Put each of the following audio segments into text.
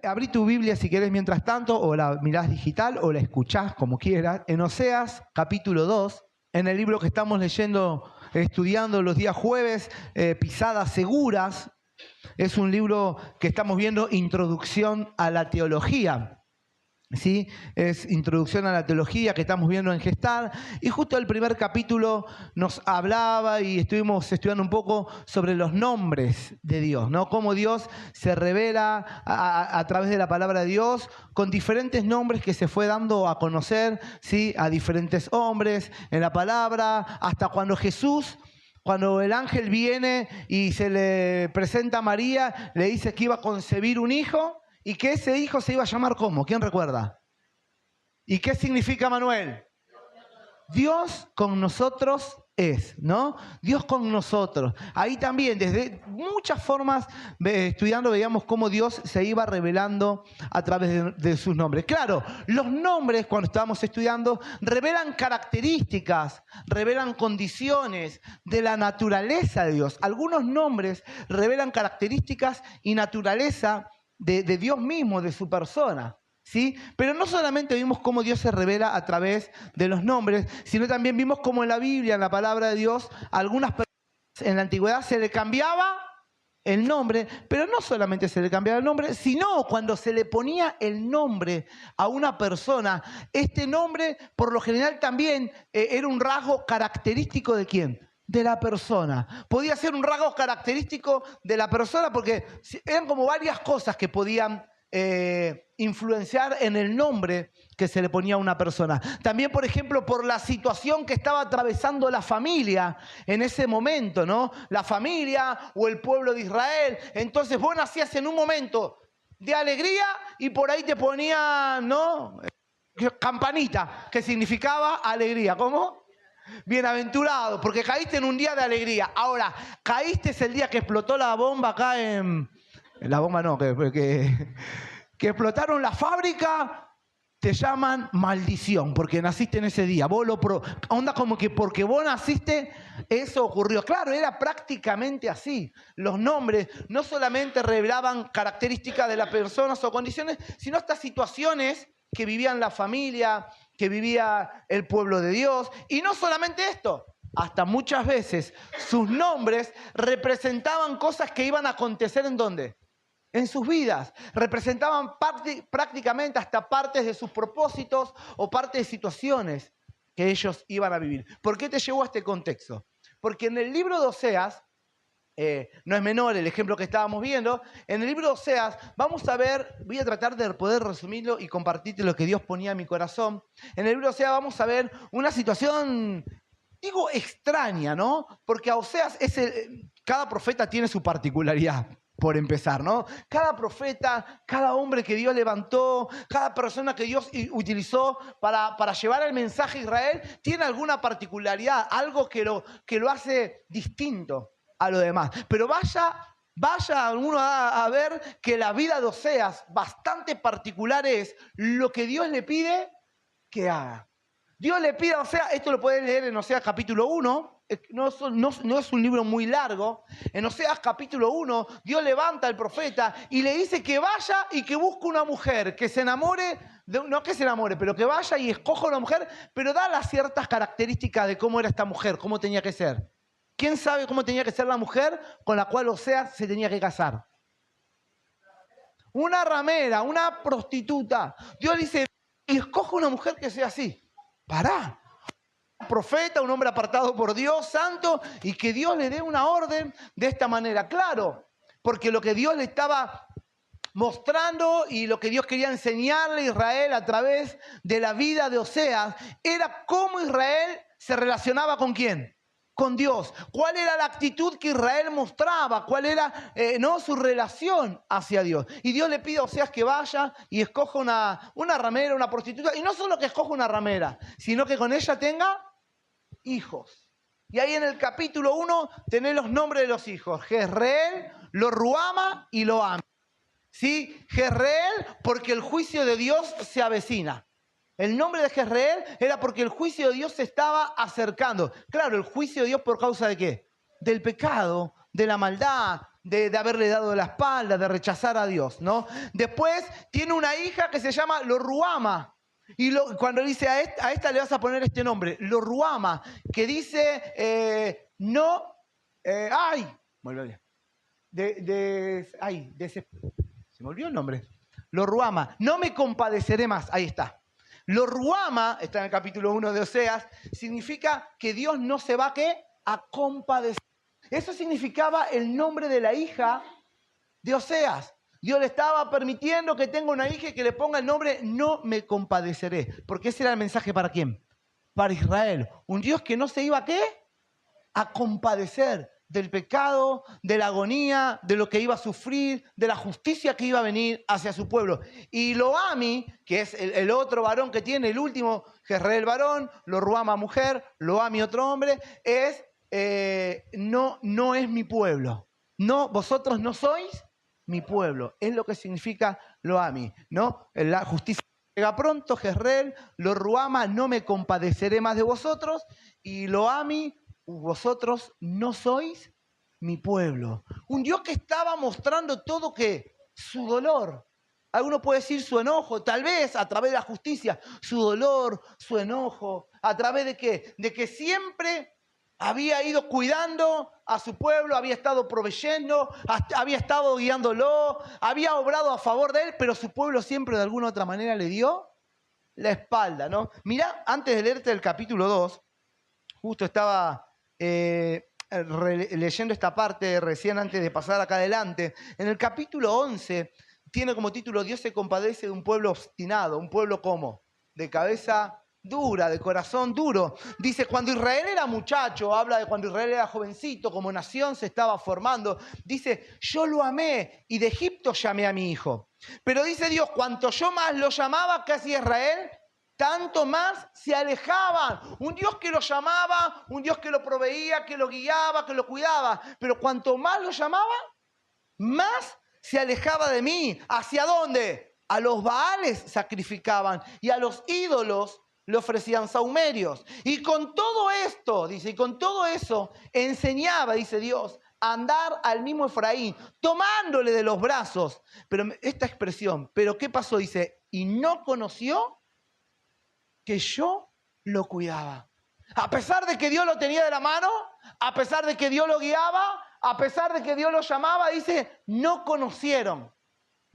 Abrí tu Biblia si querés mientras tanto, o la mirás digital, o la escuchás como quieras, en Oseas capítulo 2, en el libro que estamos leyendo, estudiando los días jueves, Pisadas Seguras. Es un libro que estamos viendo, Introducción a la Teología. ¿Sí? Es Introducción a la Teología que estamos viendo en Gestar, y justo el primer capítulo nos hablaba y estuvimos estudiando un poco sobre los nombres de Dios, ¿no? Cómo Dios se revela a través de la palabra de Dios con diferentes nombres que se fue dando a conocer, ¿sí? A diferentes hombres en la palabra, hasta cuando Jesús, cuando el ángel viene y se le presenta a María, le dice que iba a concebir un hijo. Y que ese hijo se iba a llamar ¿cómo? ¿Quién recuerda? ¿Y qué significa Manuel? Dios con nosotros es, ¿no? Dios con nosotros. Ahí también, desde muchas formas, estudiando, veíamos cómo Dios se iba revelando a través de sus nombres. Claro, los nombres, cuando estábamos estudiando, revelan características, revelan condiciones de la naturaleza de Dios. Algunos nombres revelan características y naturaleza de Dios mismo, de su persona, ¿sí? Pero no solamente vimos cómo Dios se revela a través de los nombres, sino también vimos cómo en la Biblia, en la palabra de Dios, a algunas personas en la antigüedad se le cambiaba el nombre, pero no solamente se le cambiaba el nombre, sino cuando se le ponía el nombre a una persona, este nombre por lo general también era un rasgo característico ¿de quién? De la persona. Podía ser un rasgo característico de la persona porque eran como varias cosas que podían influenciar en el nombre que se le ponía a una persona. También, por ejemplo, por la situación que estaba atravesando la familia en ese momento, ¿no? La familia o el pueblo de Israel. Entonces vos nacías en un momento de alegría y por ahí te ponían, ¿no? Campanita, que significaba alegría. ¿Cómo? Bienaventurado, porque caíste en un día de alegría. Ahora, caíste el día que explotó la bomba acá en la bomba no, que explotaron la fábrica, te llaman maldición, porque naciste en ese día. Vos onda como que porque vos naciste, eso ocurrió. Claro, era prácticamente así. Los nombres no solamente revelaban características de las personas o condiciones, sino hasta situaciones que vivían la familia, que vivía el pueblo de Dios. Y no solamente esto, hasta muchas veces sus nombres representaban cosas que iban a acontecer ¿en dónde? En sus vidas. Representaban prácticamente hasta partes de sus propósitos o partes de situaciones que ellos iban a vivir. ¿Por qué te llevó a este contexto? Porque en el libro de Oseas, no es menor el ejemplo que estábamos viendo, en el libro de Oseas vamos a ver, voy a tratar de poder resumirlo y compartirte lo que Dios ponía en mi corazón. En el libro de Oseas vamos a ver una situación, digo, extraña, ¿no? Porque a Oseas cada profeta tiene su particularidad. Por empezar, ¿no? Cada profeta, cada hombre que Dios levantó, cada persona que Dios utilizó para llevar el mensaje a Israel, tiene alguna particularidad, algo que lo hace distinto a lo demás. Pero vaya uno a ver que la vida de Oseas, bastante particular es lo que Dios le pide que haga. Dios le pide a Oseas, esto lo puedes leer en Oseas capítulo 1, no es un libro muy largo. En Oseas capítulo 1, Dios levanta al profeta y le dice que vaya y que busque una mujer, que se enamore, no que se enamore, pero que vaya y escoja una mujer, pero da las ciertas características de cómo era esta mujer, cómo tenía que ser. ¿Quién sabe cómo tenía que ser la mujer con la cual Oseas se tenía que casar? Una ramera, una prostituta. Dios dice, y escoja una mujer que sea así. Pará. Un profeta, un hombre apartado por Dios, santo, y que Dios le dé una orden de esta manera. Claro, porque lo que Dios le estaba mostrando y lo que Dios quería enseñarle a Israel a través de la vida de Oseas era cómo Israel se relacionaba con ¿quién? Con Dios. ¿Cuál era la actitud que Israel mostraba? ¿Cuál era su relación hacia Dios? Y Dios le pide a Oseas que vaya y escoja una ramera, una prostituta. Y no solo que escoja una ramera, sino que con ella tenga hijos. Y ahí en el capítulo 1 tenés los nombres de los hijos. Jezreel, lo Ruama y lo Ami. ¿Sí? Jezreel porque el juicio de Dios se avecina. El nombre de Jezreel era porque el juicio de Dios se estaba acercando. Claro, el juicio de Dios por causa de ¿qué? Del pecado, de la maldad, de haberle dado la espalda, de rechazar a Dios, ¿no? Después tiene una hija que se llama Lo-Ruama. Y cuando dice a esta le vas a poner este nombre, Lo-Ruama, que dice, se me olvidó el nombre. Lo-Ruama, no me compadeceré más, ahí está. Lo-Ruama, está en el capítulo 1 de Oseas, significa que Dios no se va a compadecer. Eso significaba el nombre de la hija de Oseas. Dios le estaba permitiendo que tenga una hija y que le ponga el nombre no me compadeceré. Porque ese era el mensaje ¿para quién? Para Israel. Un Dios que no se iba a compadecer del pecado, de la agonía, de lo que iba a sufrir, de la justicia que iba a venir hacia su pueblo. Y Lo-Ami, que es el otro varón que tiene, el último, Jezreel varón, Lo-Ruama mujer, Lo-Ami otro hombre, no es mi pueblo. No, vosotros no sois mi pueblo. Es lo que significa Lo-Ami, ¿no? La justicia llega pronto, Jezreel, Lo-Ruama, no me compadeceré más de vosotros, y Lo-Ami, vosotros no sois mi pueblo. Un Dios que estaba mostrando todo que su dolor, alguno puede decir su enojo, tal vez a través de la justicia, su dolor, su enojo, a través de qué, de que siempre había ido cuidando a su pueblo, había estado proveyendo, había estado guiándolo, había obrado a favor de él, pero su pueblo siempre de alguna u otra manera le dio la espalda, ¿no? Mirá, antes de leerte el capítulo 2, justo estaba leyendo esta parte recién antes de pasar acá adelante. En el capítulo 11 tiene como título Dios se compadece de un pueblo obstinado, un pueblo como de cabeza dura, de corazón duro. Dice, cuando Israel era muchacho, habla de cuando Israel era jovencito, como nación se estaba formando. Dice, yo lo amé y de Egipto llamé a mi hijo. Pero dice Dios, cuanto yo más lo llamaba, ¿qué hacía Israel? Tanto más se alejaban. Un Dios que lo llamaba, un Dios que lo proveía, que lo guiaba, que lo cuidaba. Pero cuanto más lo llamaba, más se alejaba de mí. ¿Hacia dónde? A los Baales sacrificaban y a los ídolos le ofrecían sahumerios. Y con todo esto, dice, y con todo eso enseñaba, dice Dios, a andar al mismo Efraín, tomándole de los brazos. Pero esta expresión, ¿pero qué pasó? Dice, y no conoció que yo lo cuidaba. A pesar de que Dios lo tenía de la mano, a pesar de que Dios lo guiaba, a pesar de que Dios lo llamaba, dice, no conocieron,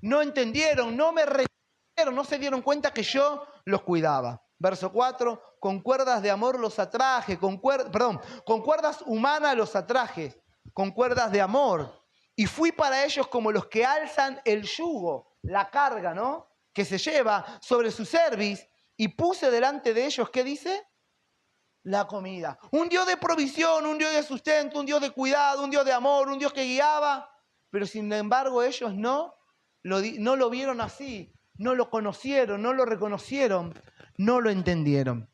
no entendieron, no me reconocieron, no se dieron cuenta que yo los cuidaba. Verso 4, con cuerdas de amor los atraje, con cuerdas humanas los atraje, con cuerdas de amor. Y fui para ellos como los que alzan el yugo, la carga, ¿no? Que se lleva sobre su cerviz. Y puse delante de ellos, ¿qué dice? La comida. Un Dios de provisión, un Dios de sustento, un Dios de cuidado, un Dios de amor, un Dios que guiaba. Pero sin embargo ellos no lo vieron así, no lo conocieron, no lo reconocieron, no lo entendieron.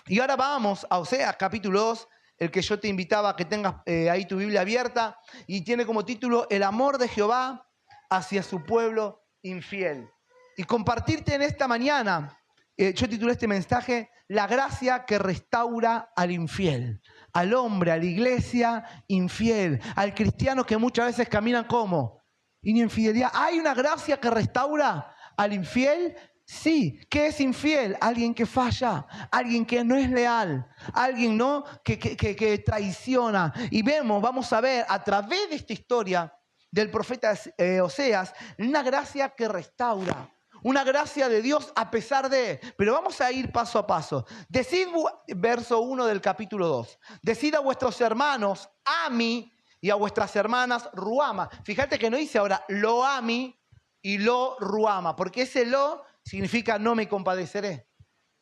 Y ahora vamos a Oseas capítulo 2, el que yo te invitaba a que tengas ahí tu Biblia abierta, y tiene como título El amor de Jehová hacia su pueblo infiel. Y compartirte en esta mañana, yo titulé este mensaje, la gracia que restaura al infiel, al hombre, a la iglesia infiel, al cristiano que muchas veces caminan como en infidelidad. ¿Hay una gracia que restaura al infiel? Sí. ¿Qué es infiel? Alguien que falla, alguien que no es leal, alguien ¿no? que traiciona. Y vamos a ver a través de esta historia del profeta Oseas, una gracia que restaura. Una gracia de Dios a pesar de... Pero vamos a ir paso a paso. Decid, verso 1 del capítulo 2. Decid a vuestros hermanos, Ami, y a vuestras hermanas, Ruama. Fíjate que no dice ahora Lo-Ami y Lo-Ruama, porque ese Lo significa no me compadeceré.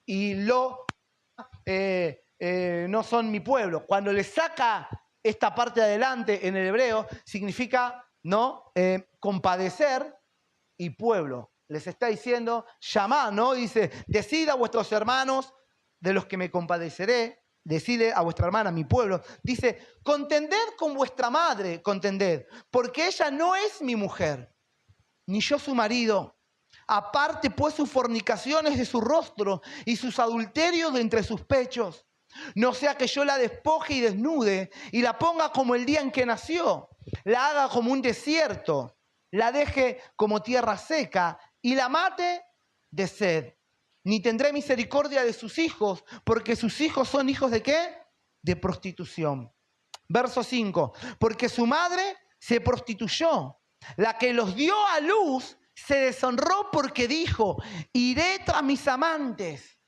Y Lo no son mi pueblo. Cuando le saca esta parte adelante en el hebreo, significa no compadecer y pueblo. Les está diciendo, llamad, ¿no? Dice, decid a vuestros hermanos de los que me compadeceré, decide a vuestra hermana, mi pueblo. Dice, contended con vuestra madre, contended, porque ella no es mi mujer, ni yo su marido. Aparte pues sus fornicaciones de su rostro y sus adulterios de entre sus pechos. No sea que yo la despoje y desnude y la ponga como el día en que nació. la haga como un desierto, la deje como tierra seca y la mate de sed. Ni tendré misericordia de sus hijos, porque sus hijos son hijos ¿de qué? De prostitución. Verso 5. Porque su madre se prostituyó. La que los dio a luz se deshonró porque dijo, iré tras mis amantes,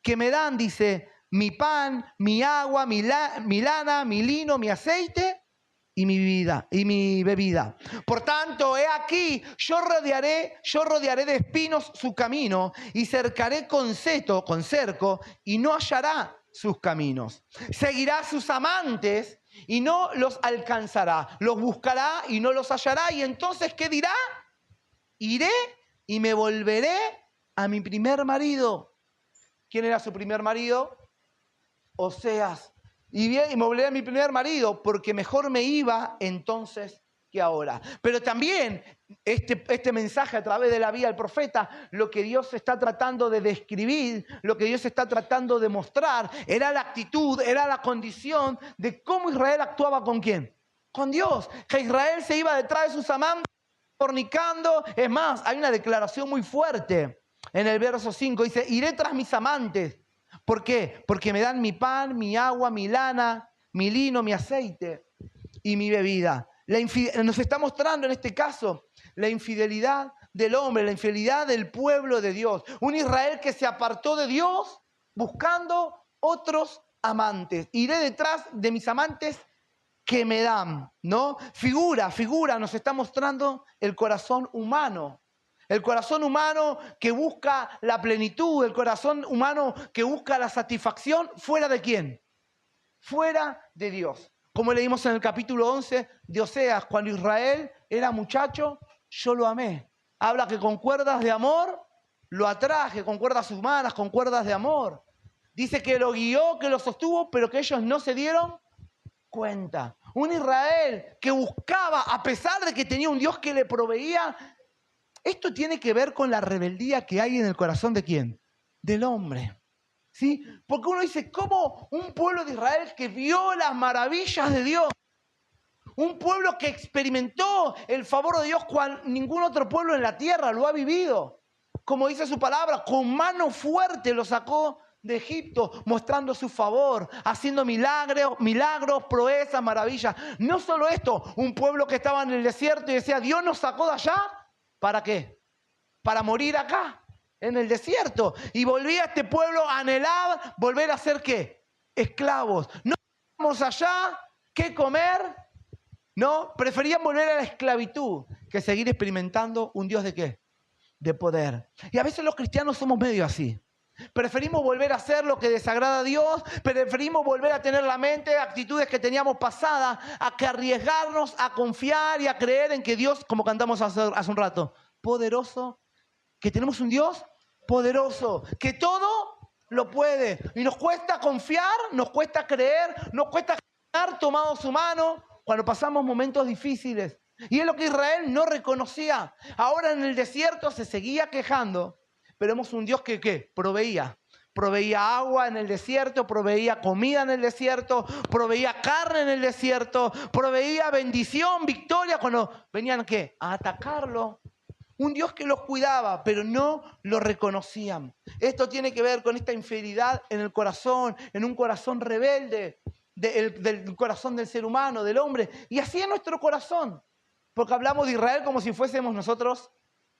que me dan, dice, mi pan, mi agua, mi lana, mi lino, mi aceite y mi bebida. Por tanto, he aquí, yo rodearé de espinos su camino y cercaré con cerco, y no hallará sus caminos. Seguirá sus amantes y no los alcanzará. Los buscará y no los hallará. Y entonces, ¿qué dirá? Iré y me volveré a mi primer marido. ¿Quién era su primer marido? Oseas. Y me volveré a mi primer marido, porque mejor me iba entonces que ahora. Pero también este mensaje a través de la vida del profeta, lo que Dios está tratando de describir, lo que Dios está tratando de mostrar, era la actitud, era la condición de cómo Israel actuaba con ¿quién? Con Dios. Que Israel se iba detrás de sus amantes, fornicando. Es más, hay una declaración muy fuerte en el verso 5. Dice, iré tras mis amantes. ¿Por qué? Porque me dan mi pan, mi agua, mi lana, mi lino, mi aceite y mi bebida. Nos está mostrando en este caso la infidelidad del hombre, la infidelidad del pueblo de Dios. Un Israel que se apartó de Dios buscando otros amantes. Iré detrás de mis amantes que me dan, ¿no? Figura, nos está mostrando el corazón humano. El corazón humano que busca la plenitud, el corazón humano que busca la satisfacción, ¿fuera de quién? Fuera de Dios. Como leímos en el capítulo 11 de Oseas, cuando Israel era muchacho, yo lo amé. Habla que con cuerdas de amor lo atraje, con cuerdas humanas, con cuerdas de amor. Dice que lo guió, que lo sostuvo, pero que ellos no se dieron cuenta. Un Israel que buscaba, a pesar de que tenía un Dios que le proveía. Esto tiene que ver con la rebeldía que hay en el corazón ¿de quién? Del hombre. ¿Sí? Porque uno dice, ¿cómo un pueblo de Israel que vio las maravillas de Dios? Un pueblo que experimentó el favor de Dios cuando ningún otro pueblo en la tierra lo ha vivido. Como dice su palabra, con mano fuerte lo sacó de Egipto, mostrando su favor, haciendo milagros, proezas, maravillas. No solo esto, un pueblo que estaba en el desierto y decía, Dios nos sacó de allá. ¿Para qué? Para morir acá, en el desierto. Y volvía este pueblo a anhelar volver a ser ¿qué? Esclavos. No teníamos allá qué comer, ¿no? Preferían volver a la esclavitud que seguir experimentando un Dios ¿de qué? De poder. Y a veces los cristianos somos medio así. Preferimos volver a hacer lo que desagrada a Dios, preferimos volver a tener la mente, actitudes que teníamos pasadas, a que arriesgarnos a confiar y a creer en que Dios, como cantamos hace un rato, poderoso, que tenemos un Dios poderoso, que todo lo puede. Y nos cuesta confiar, nos cuesta creer, nos cuesta caminar tomados su mano cuando pasamos momentos difíciles. Y es lo que Israel no reconocía. Ahora en el desierto se seguía quejando. Pero vemos un Dios que ¿qué? Proveía agua en el desierto, proveía comida en el desierto, proveía carne en el desierto, proveía bendición, victoria cuando venían ¿qué? A atacarlo. Un Dios que los cuidaba, pero no lo reconocían. Esto tiene que ver con esta infidelidad en el corazón, en un corazón rebelde, del corazón del ser humano, del hombre. Y así es nuestro corazón, porque hablamos de Israel como si fuésemos nosotros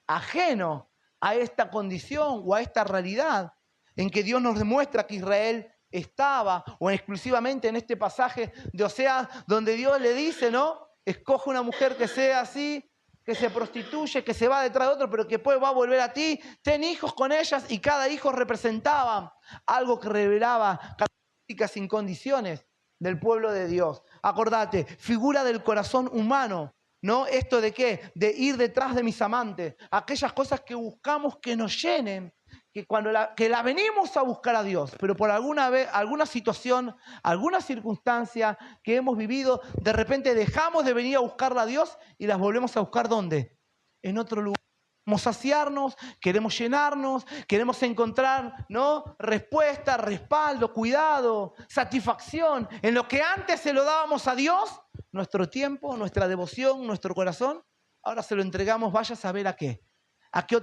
ajenos a esta condición o a esta realidad en que Dios nos demuestra que Israel estaba, o exclusivamente en este pasaje de Oseas, donde Dios le dice, ¿no? Escoge una mujer que sea así, que se prostituye, que se va detrás de otro, pero que después va a volver a ti. Ten hijos con ellas, y cada hijo representaba algo que revelaba características sin condiciones del pueblo de Dios. Acordate, figura del corazón humano. ¿No? ¿Esto de qué? De ir detrás de mis amantes. Aquellas cosas que buscamos que nos llenen, que la venimos a buscar a Dios, pero por alguna situación, alguna circunstancia que hemos vivido, de repente dejamos de venir a buscarla a Dios y las volvemos a buscar ¿dónde? En otro lugar. Queremos saciarnos, queremos llenarnos, queremos encontrar, ¿no? Respuesta, respaldo, cuidado, satisfacción en lo que antes se lo dábamos a Dios. nuestro tiempo, nuestra devoción, nuestro corazón, ahora se lo entregamos, vaya a saber a qué. ¿A qué,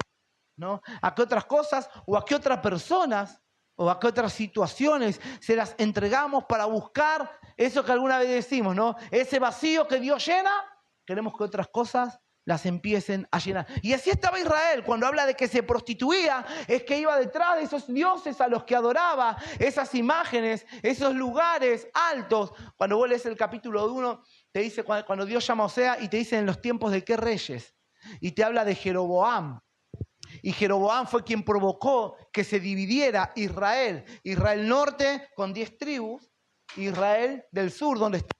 ¿no? ¿A qué otras cosas o a qué otras personas o a qué otras situaciones se las entregamos para buscar eso que alguna vez decimos, ¿no? Ese vacío que Dios llena, queremos que otras cosas las empiecen a llenar. Y así estaba Israel, cuando habla de que se prostituía, es que iba detrás de esos dioses a los que adoraba, esas imágenes, esos lugares altos. Cuando vos lees el capítulo 1, te dice, cuando Dios llama a Osea y te dice en los tiempos de qué reyes, y te habla de Jeroboam. Y Jeroboam fue quien provocó que se dividiera Israel. Israel norte con 10 tribus, Israel del sur, donde está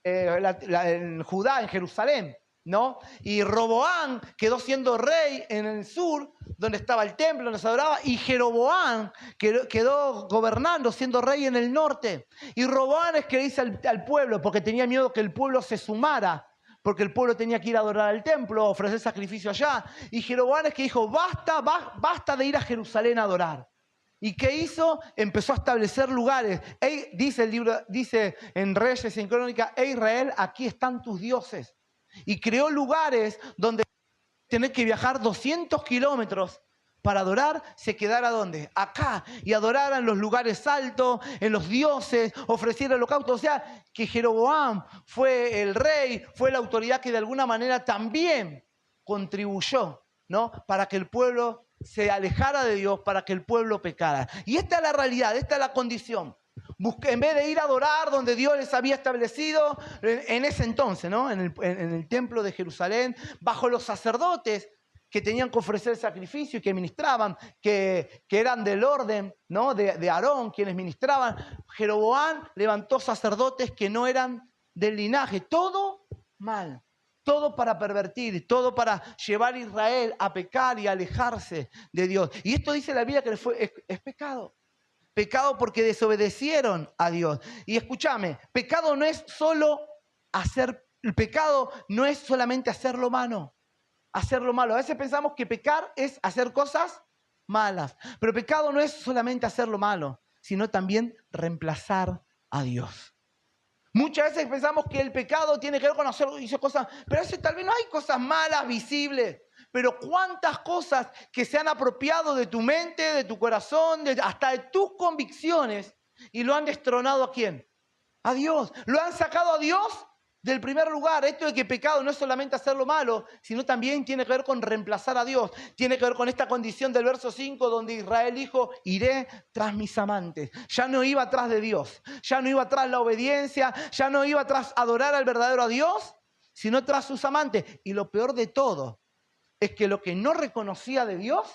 en Judá, en Jerusalén, ¿no? Y Roboam quedó siendo rey en el sur, donde estaba el templo, donde se adoraba, y Jeroboam quedó gobernando, siendo rey en el norte. Y Roboam es que le dice al pueblo, porque tenía miedo que el pueblo se sumara, porque el pueblo tenía que ir a adorar al templo, ofrecer sacrificio allá. Y Jeroboam es que dijo, basta de ir a Jerusalén a adorar. ¿Y qué hizo? Empezó a establecer lugares. Dice el libro, dice en Reyes y en Crónica, Israel, aquí están tus dioses. Y creó lugares donde tener que viajar 200 kilómetros para adorar, se quedara ¿dónde? Acá. Y adorar en los lugares altos, en los dioses, ofrecer holocaustos. O sea, que Jeroboam fue el rey, fue la autoridad que de alguna manera también contribuyó, ¿no? Para que el pueblo se alejara de Dios, para que el pueblo pecara. Y esta es la realidad, esta es la condición. En vez de ir a adorar donde Dios les había establecido en ese entonces, ¿no? En el templo de Jerusalén, bajo los sacerdotes que tenían que ofrecer sacrificio y que ministraban, que eran del orden, ¿no? de Aarón, quienes ministraban. Jeroboam levantó sacerdotes que no eran del linaje. Todo mal. Todo para pervertir, todo para llevar a Israel a pecar y a alejarse de Dios. Y esto dice la Biblia que es pecado. Pecado porque desobedecieron a Dios. Y escúchame, pecado no es el pecado no es solamente hacer lo malo. Hacer lo malo. A veces pensamos que pecar es hacer cosas malas. Pero pecado no es solamente hacer lo malo, sino también reemplazar a Dios. Muchas veces pensamos que el pecado tiene que ver con hacer cosas, pero a veces tal vez no hay cosas malas visibles. Pero cuántas cosas que se han apropiado de tu mente, de tu corazón, hasta de tus convicciones, y lo han destronado ¿a quién? A Dios. Lo han sacado a Dios del primer lugar. Esto de que pecado no es solamente hacer lo malo, sino también tiene que ver con reemplazar a Dios. Tiene que ver con esta condición del verso 5, donde Israel dijo, iré tras mis amantes. Ya no iba tras de Dios, ya no iba tras la obediencia, ya no iba tras adorar al verdadero Dios, sino tras sus amantes. Y lo peor de todo es que lo que no reconocía de Dios,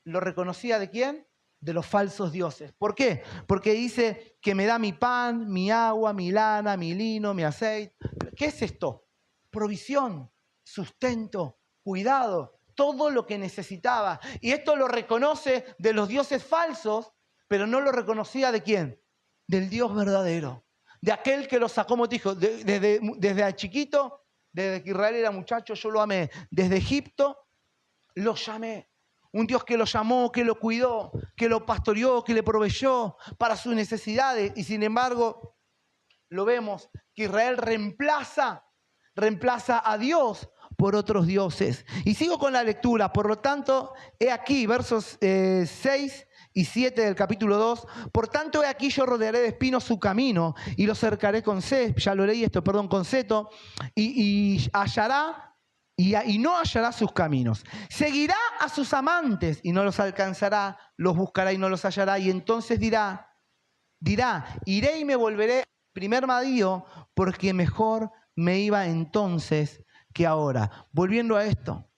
lo reconocía ¿de quién? De los falsos dioses. ¿Por qué? Porque dice que me da mi pan, mi agua, mi lana, mi lino, mi aceite. ¿Qué es esto? Provisión, sustento, cuidado, todo lo que necesitaba. Y esto lo reconoce de los dioses falsos, pero no lo reconocía ¿de quién? Del Dios verdadero. De aquel que lo sacó, como te dijo, desde chiquito, desde que Israel era muchacho, yo lo amé. Desde Egipto, lo llamé. Un Dios que lo llamó, que lo cuidó, que lo pastoreó, que le proveyó para sus necesidades. Y sin embargo, lo vemos que Israel reemplaza a Dios por otros dioses. Y sigo con la lectura. Por lo tanto, he aquí, versos 6 y 7 del capítulo 2. Por tanto, he aquí yo rodearé de espinos su camino y lo cercaré con con seto, y hallará. Y no hallará sus caminos. Seguirá a sus amantes y no los alcanzará, los buscará y no los hallará. Y entonces dirá, iré y me volveré primer marido, porque mejor me iba entonces que ahora. Volviendo a esto,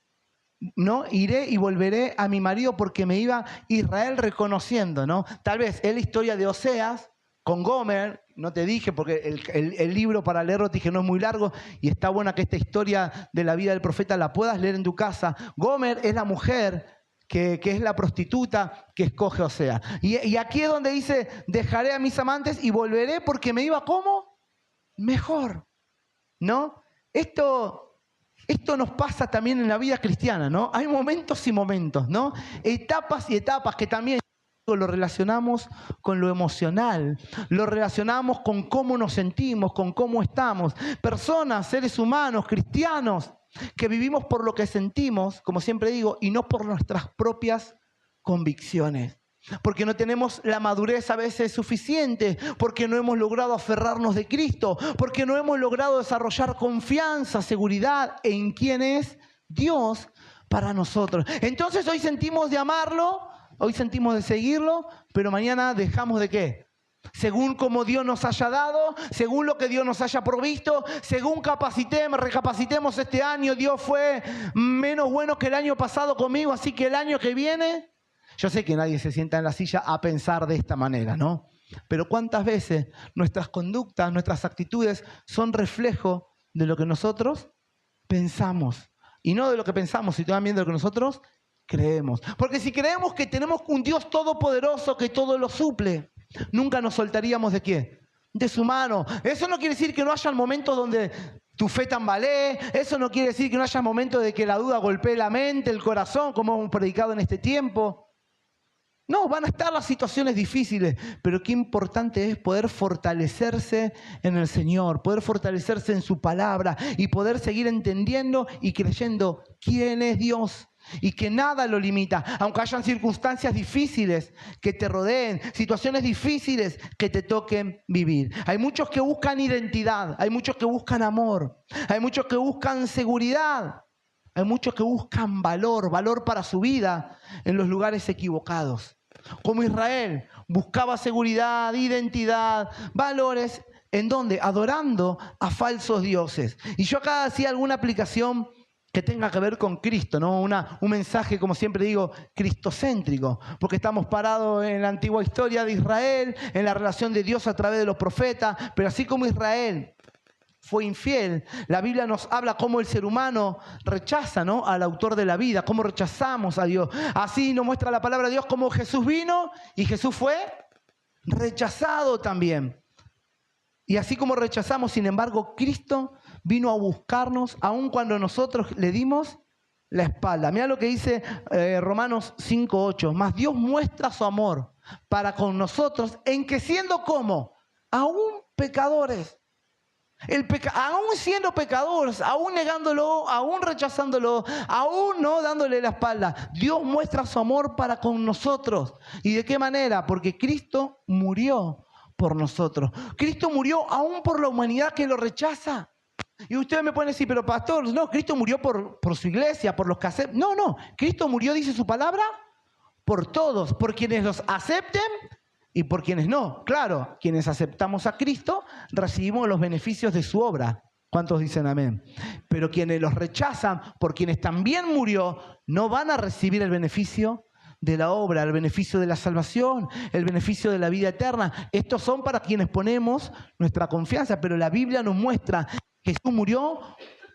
¿no? Iré y volveré a mi marido porque me iba. Israel reconociendo, ¿no? Tal vez es la historia de Oseas con Gomer. No te dije porque el libro para leerlo te dije no es muy largo y está buena que esta historia de la vida del profeta la puedas leer en tu casa. Gomer es la mujer que es la prostituta que escoge Oseas. Y aquí es donde dice, dejaré a mis amantes y volveré porque me iba ¿cómo? Mejor, ¿no? Esto nos pasa también en la vida cristiana, ¿no? Hay momentos y momentos, ¿no? Etapas y etapas que también lo relacionamos con lo emocional, lo relacionamos con cómo nos sentimos, con cómo estamos. Personas, seres humanos, cristianos, que vivimos por lo que sentimos, como siempre digo, y no por nuestras propias convicciones. Porque no tenemos la madurez a veces suficiente, porque no hemos logrado aferrarnos de Cristo, porque no hemos logrado desarrollar confianza, seguridad en quién es Dios para nosotros. Entonces hoy sentimos de amarlo, hoy sentimos de seguirlo, pero mañana dejamos de ¿qué? Según como Dios nos haya dado, según lo que Dios nos haya provisto, según recapacitemos este año, Dios fue menos bueno que el año pasado conmigo, así que el año que viene, yo sé que nadie se sienta en la silla a pensar de esta manera, ¿no? Pero ¿cuántas veces nuestras conductas, nuestras actitudes son reflejo de lo que nosotros pensamos? Y no de lo que pensamos, sino también de lo que nosotros creemos. Porque si creemos que tenemos un Dios todopoderoso que todo lo suple, nunca nos soltaríamos ¿de qué? De su mano. Eso no quiere decir que no haya momentos donde tu fe tambalee. Eso no quiere decir que no haya momentos de que la duda golpee la mente, el corazón, como hemos predicado en este tiempo. No, van a estar las situaciones difíciles, pero qué importante es poder fortalecerse en el Señor, poder fortalecerse en su palabra y poder seguir entendiendo y creyendo quién es Dios y que nada lo limita, aunque hayan circunstancias difíciles que te rodeen, situaciones difíciles que te toquen vivir. Hay muchos que buscan identidad, hay muchos que buscan amor, hay muchos que buscan seguridad, hay muchos que buscan valor para su vida en los lugares equivocados. Como Israel buscaba seguridad, identidad, valores, ¿en dónde? Adorando a falsos dioses. Y yo acá hacía alguna aplicación que tenga que ver con Cristo, ¿no? Un mensaje, como siempre digo, cristocéntrico, porque estamos parados en la antigua historia de Israel, en la relación de Dios a través de los profetas, pero así como Israel fue infiel, la Biblia nos habla cómo el ser humano rechaza, ¿no?, al autor de la vida, cómo rechazamos a Dios. Así nos muestra la palabra de Dios cómo Jesús vino y Jesús fue rechazado también. Y así como rechazamos, sin embargo, Cristo vino a buscarnos aun cuando nosotros le dimos la espalda. Mira lo que dice Romanos 5:8. Mas Dios muestra su amor para con nosotros en que siendo como aún pecadores, aún siendo pecadores, aún negándolo, aún rechazándolo, aún no dándole la espalda, Dios muestra su amor para con nosotros. ¿Y de qué manera? Porque Cristo murió por nosotros. Cristo murió aún por la humanidad que lo rechaza. Y ustedes me pueden decir, pero pastor, no, Cristo murió por su iglesia, por los que aceptan. No, Cristo murió, dice su palabra, por todos, por quienes los acepten y por quienes no. Claro, quienes aceptamos a Cristo recibimos los beneficios de su obra. ¿Cuántos dicen amén? Pero quienes los rechazan, por quienes también murió, no van a recibir el beneficio de la obra, el beneficio de la salvación, el beneficio de la vida eterna. Estos son para quienes ponemos nuestra confianza, pero la Biblia nos muestra que Jesús murió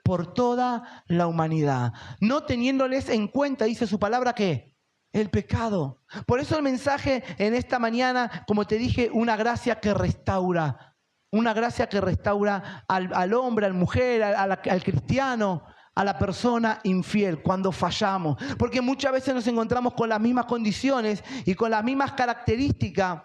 por toda la humanidad, no teniéndoles en cuenta, dice su palabra, ¿qué? El pecado. Por eso el mensaje en esta mañana, como te dije, una gracia que restaura. Una gracia que restaura al hombre, al mujer, al cristiano, a la persona infiel cuando fallamos. Porque muchas veces nos encontramos con las mismas condiciones y con las mismas características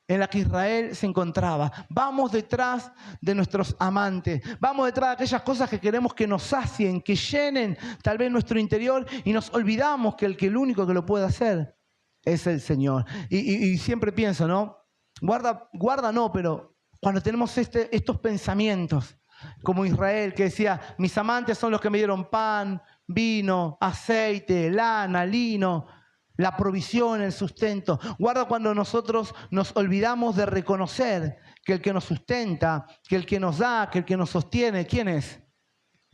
en las que Israel se encontraba. Vamos detrás de nuestros amantes. Vamos detrás de aquellas cosas que queremos que nos sacien, que llenen tal vez nuestro interior y nos olvidamos que el único que lo puede hacer es el Señor. Y siempre pienso, ¿no? Guarda no, pero cuando tenemos estos pensamientos, como Israel, que decía, mis amantes son los que me dieron pan, vino, aceite, lana, lino, la provisión, el sustento. Guarda cuando nosotros nos olvidamos de reconocer que el que nos sustenta, que el que nos da, que el que nos sostiene, ¿quién es?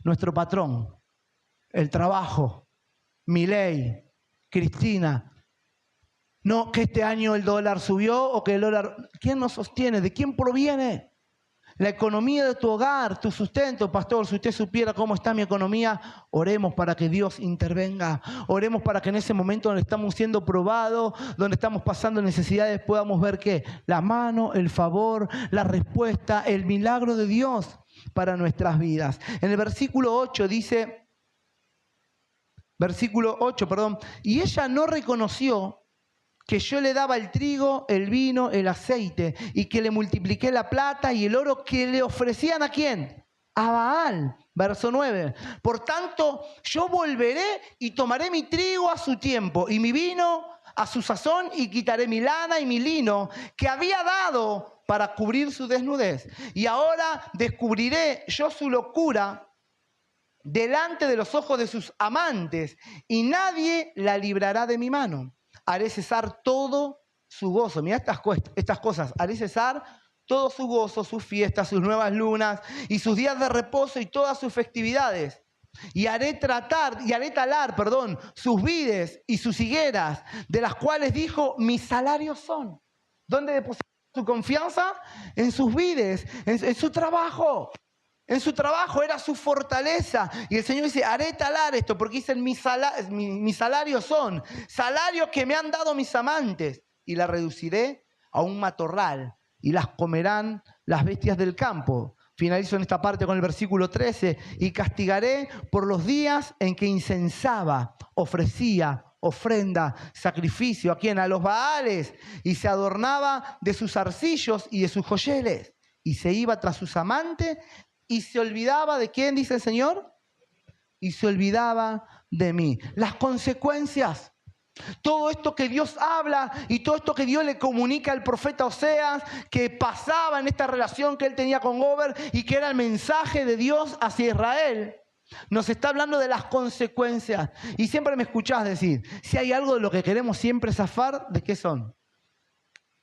Nuestro patrón, el trabajo, Milei, Cristina. No que este año el dólar subió o que el dólar... ¿Quién nos sostiene? ¿De quién proviene? La economía de tu hogar, tu sustento. Pastor, si usted supiera cómo está mi economía, oremos para que Dios intervenga. Oremos para que en ese momento donde estamos siendo probados, donde estamos pasando necesidades, podamos ver que la mano, el favor, la respuesta, el milagro de Dios para nuestras vidas. En el versículo 8 dice, y ella no reconoció que yo le daba el trigo, el vino, el aceite, y que le multipliqué la plata y el oro que le ofrecían ¿a quién? A Baal. Verso 9. Por tanto, yo volveré y tomaré mi trigo a su tiempo y mi vino a su sazón y quitaré mi lana y mi lino que había dado para cubrir su desnudez. Y ahora descubriré yo su locura delante de los ojos de sus amantes y nadie la librará de mi mano. Haré cesar todo su gozo. Mirá estas cosas. Haré cesar todo su gozo, sus fiestas, sus nuevas lunas y sus días de reposo y todas sus festividades. Y haré talar, sus vides y sus higueras, de las cuales dijo, mis salarios son. ¿Dónde depositó su confianza? En sus vides, en su trabajo. En su trabajo era su fortaleza. Y el Señor dice, haré talar esto, porque dicen, mis salarios son salarios que me han dado mis amantes. Y la reduciré a un matorral y las comerán las bestias del campo. Finalizo en esta parte con el versículo 13. Y castigaré por los días en que incensaba, ofrecía ofrenda, sacrificio. ¿A quién? A los Baales. Y se adornaba de sus arcillos y de sus joyeles. Y se iba tras sus amantes y se olvidaba de quién, dice el Señor. Y se olvidaba de mí. Las consecuencias. Todo esto que Dios habla y todo esto que Dios le comunica al profeta Oseas, que pasaba en esta relación que él tenía con Gomer y que era el mensaje de Dios hacia Israel, nos está hablando de las consecuencias. Y siempre me escuchás decir, si hay algo de lo que queremos siempre zafar, ¿de qué son?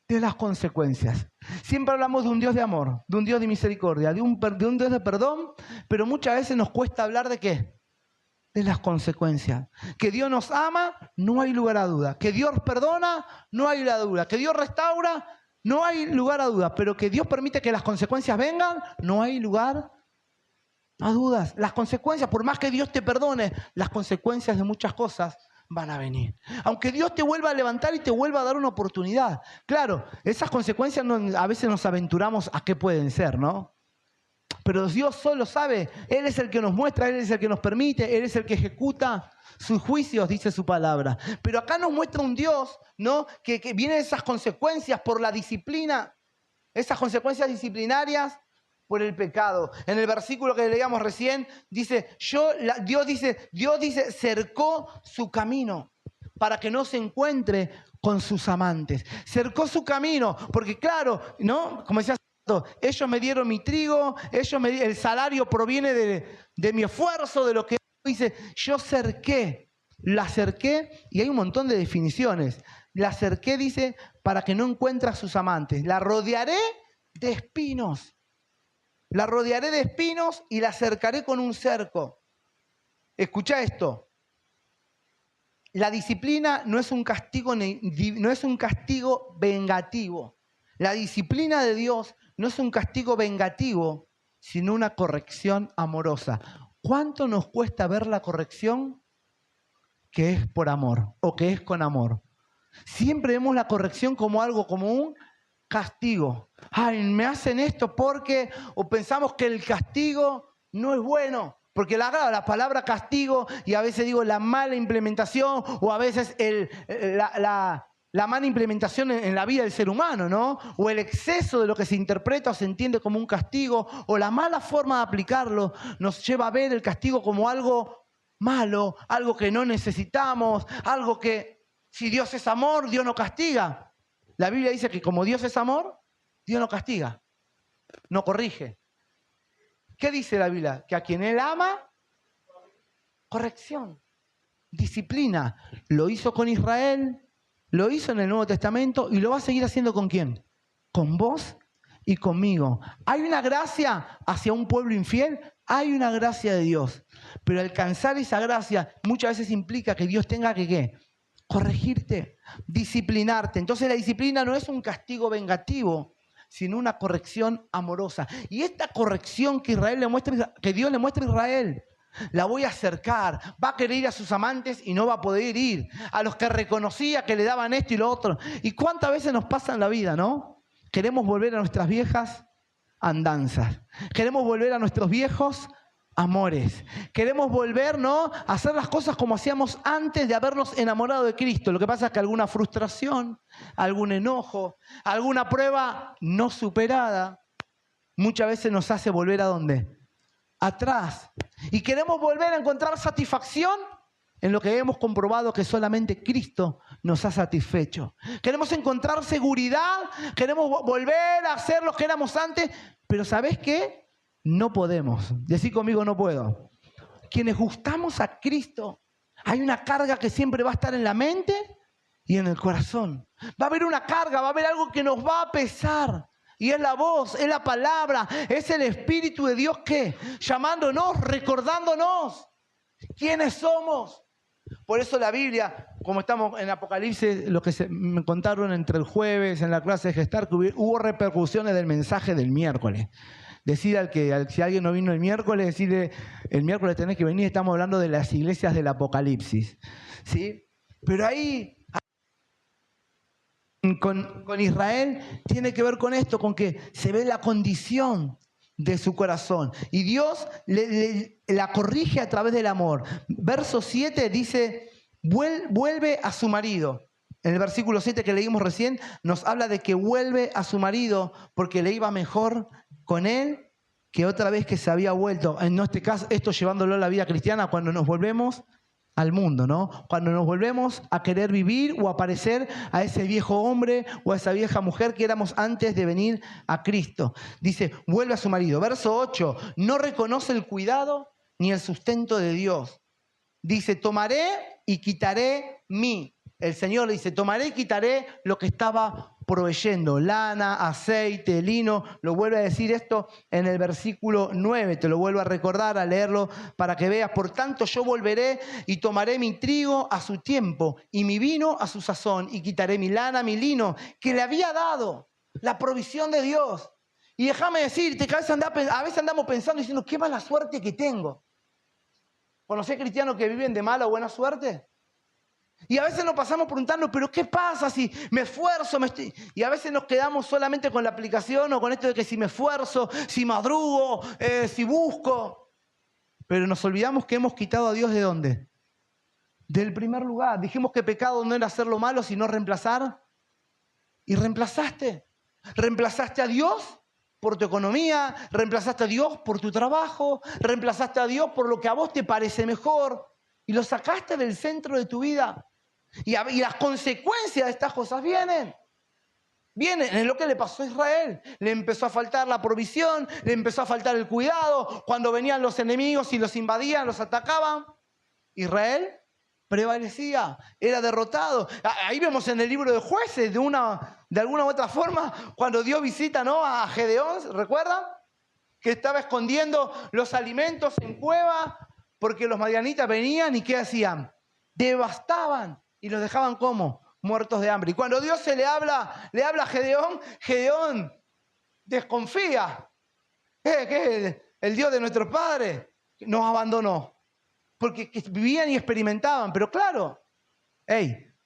De las consecuencias. Siempre hablamos de un Dios de amor, de un Dios de misericordia, de un Dios de perdón, pero muchas veces nos cuesta hablar de ¿qué? De las consecuencias. Que Dios nos ama, no hay lugar a duda. Que Dios perdona, no hay lugar a duda. Que Dios restaura, no hay lugar a duda. Pero que Dios permite que las consecuencias vengan, no hay lugar a dudas. Las consecuencias, por más que Dios te perdone, las consecuencias de muchas cosas van a venir. Aunque Dios te vuelva a levantar y te vuelva a dar una oportunidad. Claro, esas consecuencias a veces nos aventuramos a qué pueden ser, ¿no? Pero Dios solo sabe. Él es el que nos muestra, Él es el que nos permite, Él es el que ejecuta sus juicios, dice su palabra. Pero acá nos muestra un Dios, ¿no? Que vienen esas consecuencias por la disciplina, esas consecuencias disciplinarias por el pecado. En el versículo que leíamos recién, dice, Dios dice, cercó su camino para que no se encuentre con sus amantes. Cercó su camino, porque claro, ¿no? Como decía, ellos me dieron mi trigo, el salario proviene de mi esfuerzo, de lo que hice. Yo la cerqué, y hay un montón de definiciones. La cerqué, dice, para que no encuentre a sus amantes. La rodearé de espinos. La rodearé de espinos y la cercaré con un cerco. Escucha esto. La disciplina no es un castigo vengativo. La disciplina de Dios no es un castigo vengativo, sino una corrección amorosa. ¿Cuánto nos cuesta ver la corrección que es por amor o que es con amor? Siempre vemos la corrección como algo, como un castigo. Ay, me hacen esto porque, o pensamos que el castigo no es bueno. Porque la palabra castigo, y a veces digo la mala implementación, o a veces la mala implementación en la vida del ser humano, ¿no? O el exceso de lo que se interpreta o se entiende como un castigo, o la mala forma de aplicarlo nos lleva a ver el castigo como algo malo, algo que no necesitamos, algo que si Dios es amor, Dios no castiga. La Biblia dice que como Dios es amor, Dios no castiga, no corrige. ¿Qué dice la Biblia? Que a quien Él ama, corrección, disciplina. Lo hizo con Israel, lo hizo en el Nuevo Testamento y lo va a seguir haciendo ¿con quién? Con vos y conmigo. ¿Hay una gracia hacia un pueblo infiel? Hay una gracia de Dios. Pero alcanzar esa gracia muchas veces implica que Dios tenga que ¿qué? Corregirte, disciplinarte. Entonces la disciplina no es un castigo vengativo, sino una corrección amorosa. Y esta corrección que Dios le muestra a Israel, la voy a acercar. Va a querer ir a sus amantes y no va a poder ir. A los que reconocía que le daban esto y lo otro. ¿Y cuántas veces nos pasa en la vida, no? Queremos volver a nuestras viejas andanzas. Queremos volver a nuestros viejos amores. Queremos volver, ¿no?, a hacer las cosas como hacíamos antes de habernos enamorado de Cristo. Lo que pasa es que alguna frustración, algún enojo, alguna prueba no superada, muchas veces nos hace volver ¿a dónde? Atrás. Y queremos volver a encontrar satisfacción en lo que hemos comprobado que solamente Cristo nos ha satisfecho. Queremos encontrar seguridad, queremos volver a ser los que éramos antes, pero ¿sabés qué? No podemos. Decí conmigo, no puedo. Quienes gustamos a Cristo, hay una carga que siempre va a estar en la mente y en el corazón. Va a haber una carga, va a haber algo que nos va a pesar. Y es la voz, es la palabra, es el Espíritu de Dios que llamándonos, recordándonos quiénes somos. Por eso la Biblia, como estamos en Apocalipsis, lo que me contaron entre el jueves en la clase de Gestar, que hubo repercusiones del mensaje del miércoles. Decir si alguien no vino el miércoles, decirle, el miércoles tenés que venir, estamos hablando de las iglesias del Apocalipsis. ¿Sí? Pero ahí, con Israel, tiene que ver con esto, con que se ve la condición de su corazón. Y Dios la corrige a través del amor. Verso 7 dice, vuelve a su marido. En el versículo 7 que leímos recién, nos habla de que vuelve a su marido porque le iba mejor con él que otra vez que se había vuelto. En este caso, esto llevándolo a la vida cristiana, cuando nos volvemos al mundo, ¿no? Cuando nos volvemos a querer vivir o a parecer a ese viejo hombre o a esa vieja mujer que éramos antes de venir a Cristo. Dice, vuelve a su marido. Verso 8, no reconoce el cuidado ni el sustento de Dios. Dice, tomaré y quitaré mí. El Señor le dice, tomaré y quitaré lo que estaba proveyendo, lana, aceite, lino. Lo vuelve a decir esto en el versículo 9, te lo vuelvo a recordar, a leerlo para que veas. Por tanto yo volveré y tomaré mi trigo a su tiempo y mi vino a su sazón y quitaré mi lana, mi lino, que le había dado la provisión de Dios. Y déjame decirte que a veces andamos pensando diciendo, qué mala suerte que tengo. ¿Conocés cristianos que viven de mala o buena suerte? Y a veces nos pasamos preguntando, ¿pero qué pasa si me esfuerzo? Y a veces nos quedamos solamente con la aplicación o con esto de que si me esfuerzo, si madrugo, si busco. Pero nos olvidamos que hemos quitado a Dios ¿de dónde? Del primer lugar. Dijimos que pecado no era hacer lo malo, sino reemplazar. Y reemplazaste. Reemplazaste a Dios por tu economía, reemplazaste a Dios por tu trabajo, reemplazaste a Dios por lo que a vos te parece mejor. Y lo sacaste del centro de tu vida. Y las consecuencias de estas cosas vienen. Es lo que le pasó a Israel. Le empezó a faltar la provisión, le empezó a faltar el cuidado. Cuando venían los enemigos y los invadían, los atacaban, Israel prevalecía, era derrotado. Ahí vemos en el libro de Jueces, de alguna u otra forma, cuando Dios visita, ¿no?, a Gedeón, ¿recuerdan? Que estaba escondiendo los alimentos en cueva porque los madianitas venían y ¿qué hacían? Devastaban. Y los dejaban ¿cómo? Muertos de hambre. Y cuando Dios le habla a Gedeón, Gedeón desconfía. ¿Qué es el Dios de nuestros padres? Nos abandonó. Porque vivían y experimentaban. Pero claro,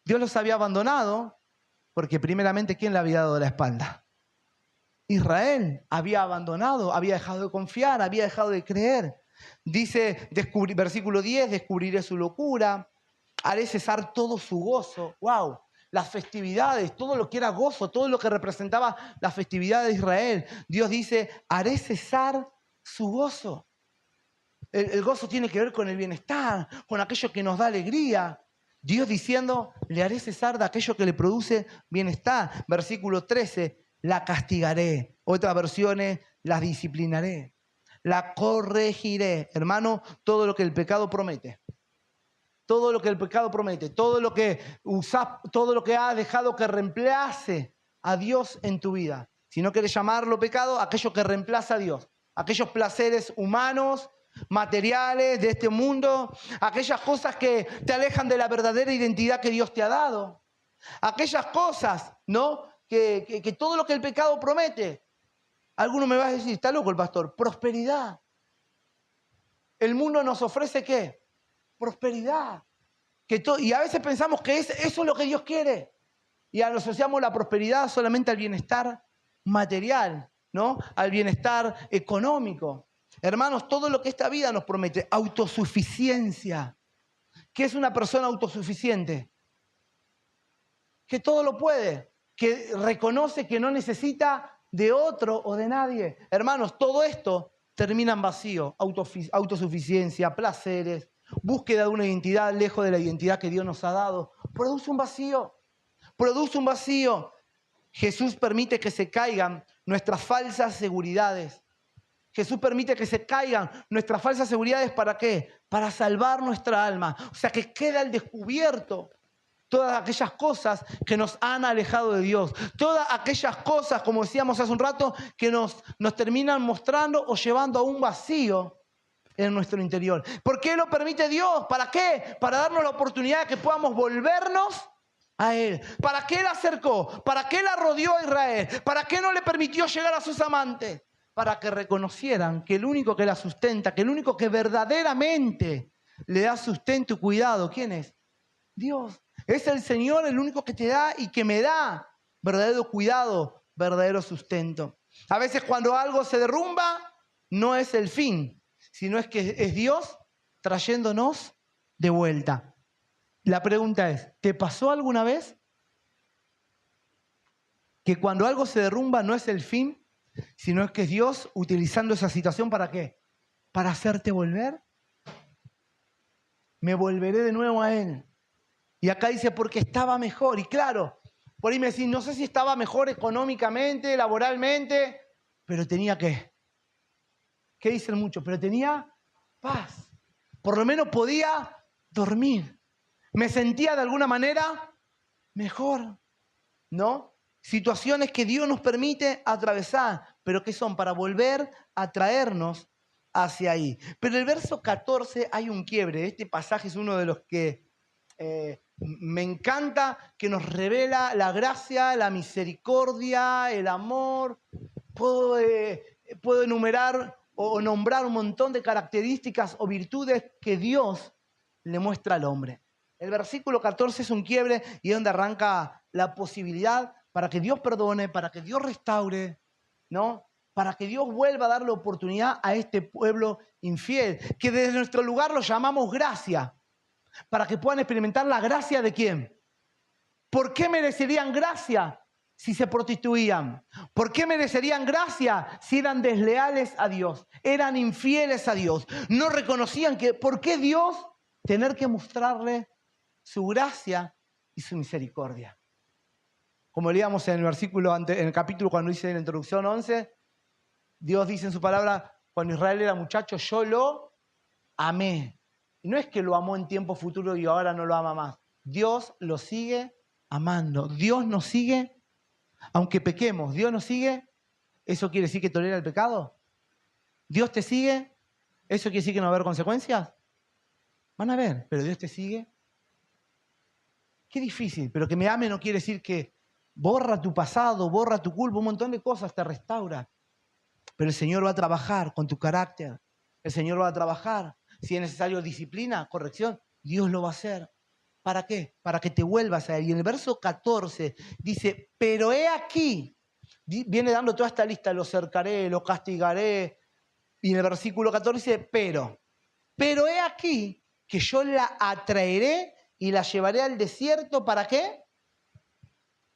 Dios los había abandonado porque primeramente ¿quién le había dado la espalda? Israel había abandonado, había dejado de confiar, había dejado de creer. Dice, versículo 10, descubriré su locura. Haré cesar todo su gozo. ¡Wow! Las festividades, todo lo que era gozo, todo lo que representaba la festividad de Israel. Dios dice, haré cesar su gozo. El gozo tiene que ver con el bienestar, con aquello que nos da alegría. Dios diciendo, le haré cesar de aquello que le produce bienestar. Versículo 13, la castigaré. Otras versiones, las disciplinaré. La corregiré. Hermano, todo lo que el pecado promete. Todo lo que el pecado promete, todo lo que has dejado que reemplace a Dios en tu vida. Si no quieres llamarlo pecado, aquello que reemplaza a Dios. Aquellos placeres humanos, materiales de este mundo, aquellas cosas que te alejan de la verdadera identidad que Dios te ha dado. Aquellas cosas, ¿no?, que todo lo que el pecado promete. Alguno me va a decir, está loco el pastor, prosperidad. El mundo nos ofrece ¿qué? Prosperidad. Y a veces pensamos que eso es lo que Dios quiere. Y asociamos la prosperidad solamente al bienestar material, ¿no?, al bienestar económico. Hermanos, todo lo que esta vida nos promete, autosuficiencia. ¿Qué es una persona autosuficiente? Que todo lo puede, que reconoce que no necesita de otro o de nadie. Hermanos, todo esto termina en vacío, autosuficiencia, placeres, búsqueda de una identidad lejos de la identidad que Dios nos ha dado. Produce un vacío, produce un vacío. Jesús permite que se caigan nuestras falsas seguridades. Jesús permite que se caigan nuestras falsas seguridades, ¿para qué? Para salvar nuestra alma. O sea, que queda al descubierto todas aquellas cosas que nos han alejado de Dios. Todas aquellas cosas, como decíamos hace un rato, que nos terminan mostrando o llevando a un vacío en nuestro interior. ¿Por qué lo permite Dios? ¿Para qué? Para darnos la oportunidad de que podamos volvernos a Él. ¿Para qué la acercó? ¿Para qué la rodeó a Israel? ¿Para qué no le permitió llegar a sus amantes? Para que reconocieran que el único que la sustenta, que el único que verdaderamente le da sustento y cuidado, ¿quién es? Dios. Es el Señor el único que te da y que me da verdadero cuidado, verdadero sustento. A veces cuando algo se derrumba, no es el fin, sino es que es Dios trayéndonos de vuelta. La pregunta es, ¿te pasó alguna vez que cuando algo se derrumba no es el fin, sino es que es Dios utilizando esa situación ¿para qué? ¿Para hacerte volver? Me volveré de nuevo a Él. Y acá dice, porque estaba mejor. Y claro, por ahí me decís, no sé si estaba mejor económicamente, laboralmente, pero tenía ¿qué? ¿Qué dicen muchos? Pero tenía paz. Por lo menos podía dormir. Me sentía de alguna manera mejor, ¿no? Situaciones que Dios nos permite atravesar, pero que son para volver a traernos hacia ahí. Pero el verso 14 hay un quiebre. Este pasaje es uno de los que me encanta, que nos revela la gracia, la misericordia, el amor. Puedo enumerar o nombrar un montón de características o virtudes que Dios le muestra al hombre. El versículo 14 es un quiebre y es donde arranca la posibilidad para que Dios perdone, para que Dios restaure, ¿no? Para que Dios vuelva a dar la oportunidad a este pueblo infiel, que desde nuestro lugar lo llamamos gracia, para que puedan experimentar la gracia de ¿quién? ¿Por qué merecerían gracia si se prostituían? ¿Por qué merecerían gracia si eran desleales a Dios? Eran infieles a Dios. No reconocían que, ¿por qué Dios tener que mostrarle su gracia y su misericordia? Como leíamos en el versículo, en el capítulo cuando dice en la introducción 11, Dios dice en su palabra, cuando Israel era muchacho, yo lo amé. Y no es que lo amó en tiempo futuro y ahora no lo ama más. Dios lo sigue amando. Dios nos sigue, aunque pequemos, Dios nos sigue. ¿Eso quiere decir que tolera el pecado? ¿Dios te sigue? ¿Eso quiere decir que no va a haber consecuencias? Van a haber, pero Dios te sigue. Qué difícil, pero que me ame no quiere decir que borra tu pasado, borra tu culpa, un montón de cosas te restaura. Pero el Señor va a trabajar con tu carácter. El Señor va a trabajar. Si es necesario disciplina, corrección, Dios lo va a hacer. ¿Para qué? Para que te vuelvas a Él. Y en el verso 14 dice, pero he aquí, viene dando toda esta lista, lo cercaré, lo castigaré. Y en el versículo 14 dice, pero he aquí que yo la atraeré y la llevaré al desierto. ¿Para qué?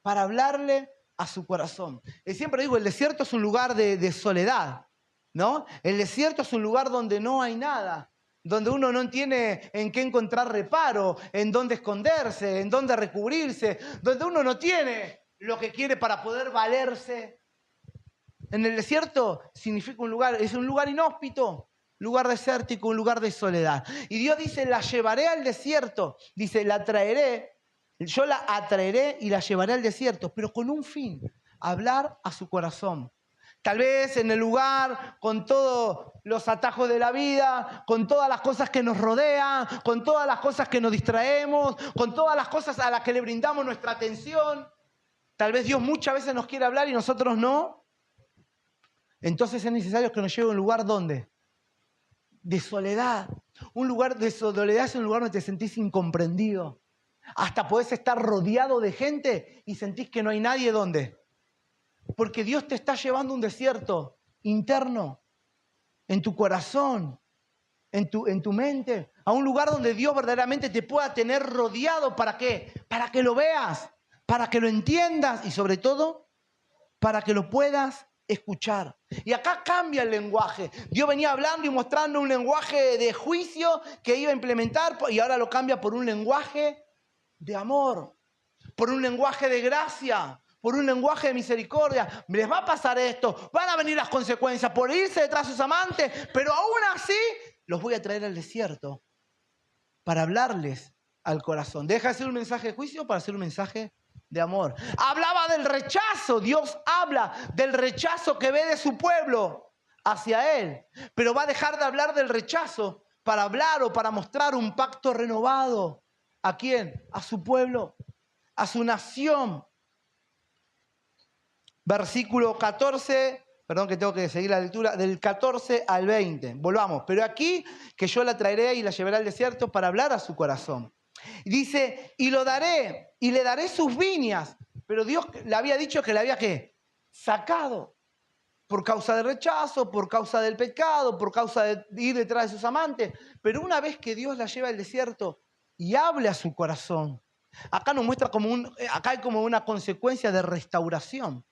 Para hablarle a su corazón. Siempre digo, el desierto es un lugar de soledad, ¿no? El desierto es un lugar donde no hay nada, donde uno no tiene en qué encontrar reparo, en dónde esconderse, en dónde recubrirse, donde uno no tiene lo que quiere para poder valerse. En el desierto significa un lugar, es un lugar inhóspito, lugar desértico, un lugar de soledad. Y Dios dice, la llevaré al desierto, dice, la traeré. Yo la atraeré y la llevaré al desierto, pero con un fin, hablar a su corazón. Tal vez en el lugar, con todos los atajos de la vida, con todas las cosas que nos rodean, con todas las cosas que nos distraemos, con todas las cosas a las que le brindamos nuestra atención. Tal vez Dios muchas veces nos quiere hablar y nosotros no. Entonces es necesario que nos lleve a un lugar ¿dónde? De soledad. Un lugar de soledad es un lugar donde te sentís incomprendido. Hasta podés estar rodeado de gente y sentís que no hay nadie ¿dónde? Porque Dios te está llevando a un desierto interno, en tu corazón, en tu mente, a un lugar donde Dios verdaderamente te pueda tener rodeado. ¿Para qué? Para que lo veas, para que lo entiendas y sobre todo para que lo puedas escuchar. Y acá cambia el lenguaje. Dios venía hablando y mostrando un lenguaje de juicio que iba a implementar y ahora lo cambia por un lenguaje de amor, por un lenguaje de gracia, por un lenguaje de misericordia. Les va a pasar esto, van a venir las consecuencias por irse detrás de sus amantes, pero aún así los voy a traer al desierto para hablarles al corazón. Deja de ser un mensaje de juicio para ser un mensaje de amor. Hablaba del rechazo. Dios habla del rechazo que ve de su pueblo hacia Él. Pero va a dejar de hablar del rechazo para hablar o para mostrar un pacto renovado. ¿A quién? A su pueblo, a su nación. Versículo 14, perdón que tengo que seguir la lectura, del 14 al 20. Volvamos. Pero aquí que yo la traeré y la llevaré al desierto para hablar a su corazón. Dice, y lo daré, y le daré sus viñas. Pero Dios le había dicho que le había ¿qué? Sacado. Por causa del rechazo, por causa del pecado, por causa de ir detrás de sus amantes. Pero una vez que Dios la lleva al desierto y hable a su corazón, acá nos muestra acá hay como una consecuencia de restauración.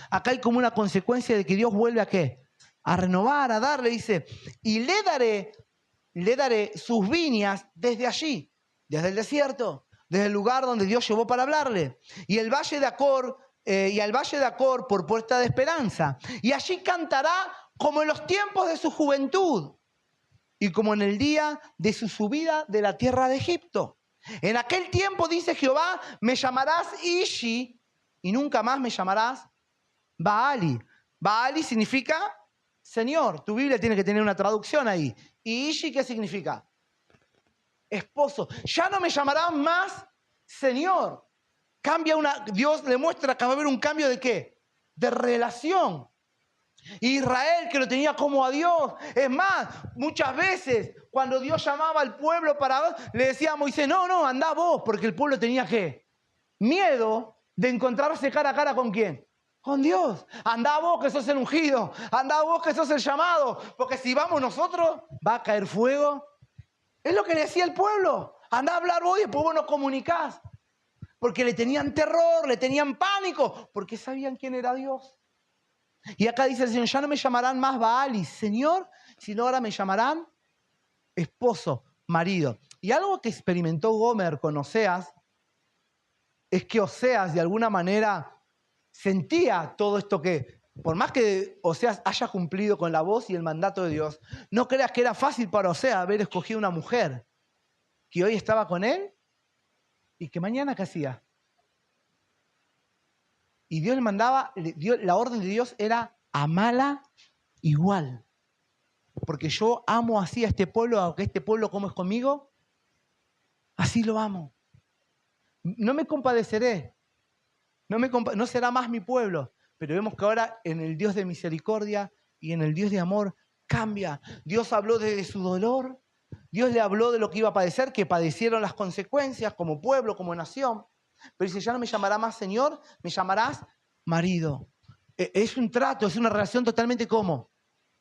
Acá hay como una consecuencia de que Dios vuelve a ¿qué? A renovar, a darle, dice, y le daré sus viñas desde allí, desde el desierto, desde el lugar donde Dios llevó para hablarle. Y el valle de Acor, y al valle de Acor por puerta de esperanza. Y allí cantará como en los tiempos de su juventud y como en el día de su subida de la tierra de Egipto. En aquel tiempo, dice Jehová, me llamarás Ishi y nunca más me llamarás Baali. Baali significa Señor. Tu Biblia tiene que tener una traducción ahí. ¿Y Ishi qué significa? Esposo. Ya no me llamarán más Señor. Dios le muestra que va a haber un cambio de ¿qué? De relación. Israel, que lo tenía como a Dios. Es más, muchas veces cuando Dios llamaba al pueblo le decía a Moisés, no, andá vos, porque el pueblo tenía ¿qué? Miedo de encontrarse cara a cara ¿con quién? Con Dios. Andá vos que sos el ungido, andá vos que sos el llamado, porque si vamos nosotros va a caer fuego. Es lo que le decía el pueblo. Andá a hablar vos y después vos nos comunicás. Porque le tenían terror, le tenían pánico, porque sabían quién era Dios. Y acá dice el Señor, ya no me llamarán más Baali, Señor, sino ahora me llamarán esposo, marido. Y algo que experimentó Gomer con Oseas es que Oseas de alguna manera sentía todo esto que, por más que Oseas haya cumplido con la voz y el mandato de Dios, no creas que era fácil para Oseas haber escogido una mujer que hoy estaba con él y que mañana ¿qué hacía? Y Dios le mandaba, la orden de Dios era amala igual. Porque yo amo así a este pueblo, aunque este pueblo como es conmigo, así lo amo. No me compadeceré, no será más mi pueblo, pero vemos que ahora en el Dios de misericordia y en el Dios de amor cambia. Dios habló de su dolor, Dios le habló de lo que iba a padecer, que padecieron las consecuencias como pueblo, como nación. Pero dice, ya no me llamará más Señor, me llamarás marido. Es un trato, es una relación totalmente como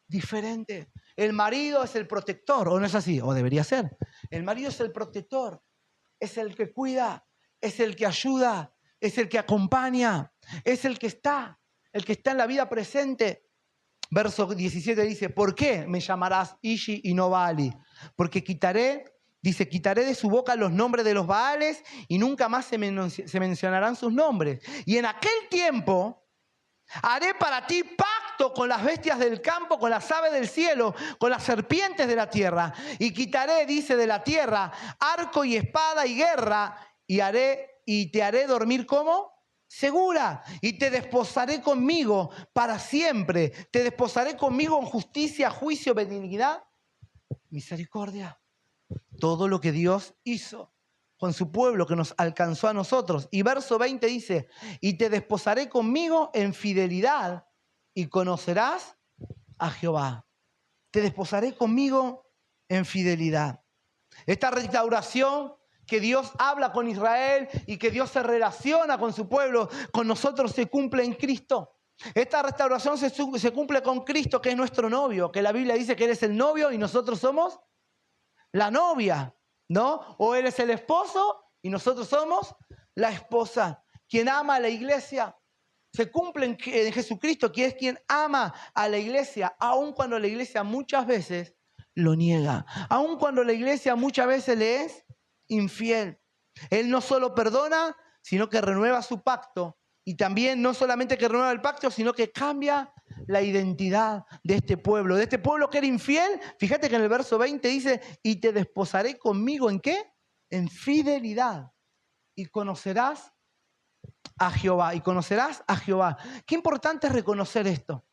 diferente. El marido es el protector, ¿o no es así? O debería ser. El marido es el protector, es el que cuida, es el que ayuda, es el que acompaña, es el que está en la vida presente. Verso 17 dice, ¿por qué me llamarás Ishi y no Baali? Porque quitaré de su boca los nombres de los Baales y nunca más se mencionarán sus nombres. Y en aquel tiempo haré para ti pacto con las bestias del campo, con las aves del cielo, con las serpientes de la tierra. Y quitaré, dice, de la tierra arco y espada y guerra y te haré dormir como segura. Y te desposaré conmigo para siempre. Te desposaré conmigo en justicia, juicio, benignidad, misericordia. Todo lo que Dios hizo con su pueblo que nos alcanzó a nosotros. Y verso 20 dice, y te desposaré conmigo en fidelidad y conocerás a Jehová. Te desposaré conmigo en fidelidad. Esta restauración que Dios habla con Israel y que Dios se relaciona con su pueblo, con nosotros se cumple en Cristo. Esta restauración se cumple con Cristo, que es nuestro novio, que la Biblia dice que Él es el novio y nosotros somos la novia, ¿no? O Él es el esposo y nosotros somos la esposa. Quien ama a la iglesia se cumple en Jesucristo, que es quien ama a la iglesia, aun cuando la iglesia muchas veces lo niega, aun cuando la iglesia muchas veces le es infiel. Él no solo perdona, sino que renueva su pacto. Y también no solamente que renueva el pacto, sino que cambia la identidad de este pueblo que era infiel. Fíjate que en el verso 20 dice, y te desposaré conmigo, ¿en qué? En fidelidad. Y conocerás a Jehová, Qué importante es reconocer esto.